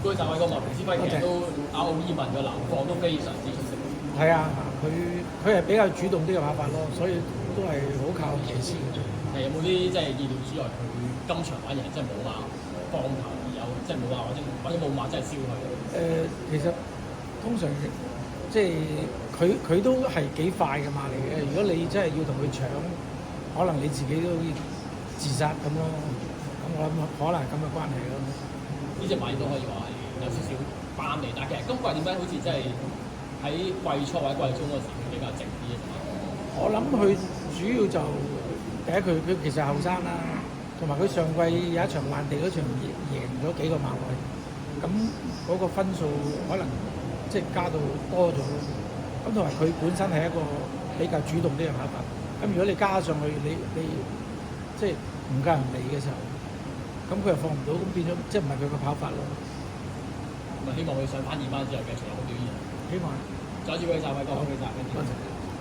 嗰個就係個馬平斯輝，其實都ROE文嘅流放都非常之出色。係啊，佢係比較主動啲嘅跑法咯，所以都係好靠騎師嘅。有冇啲即係意料之外，佢今場反而係真係冇馬放頭，有即係冇馬或者冇馬真係燒佢？其實通常即係佢都係幾快嘅馬嚟嘅。如果你真係要同佢搶，可能你自己都好似自殺咁咯。咁我諗可能係咁嘅關係咯。呢隻馬都可以話係有少少班嚟，但係其實今季點解好似真係喺季初或者季中嗰時佢比較靜啲嘅？我諗佢主要就第一佢其實後生啦，同埋佢上季有一場爛地嗰場贏咗幾個馬位，咁嗰個分數可能即係加到多咗咯。咁同埋佢本身係一個比較主動啲嘅跑法，咁如果你加上去你即係唔夠人理嘅時候，咁佢又放唔到，咁變咗即係唔係佢個跑法咯。咁希望佢上翻2班之後繼續有好表現。希望。再次恭喜曬，輝哥，恭喜曬，跟住。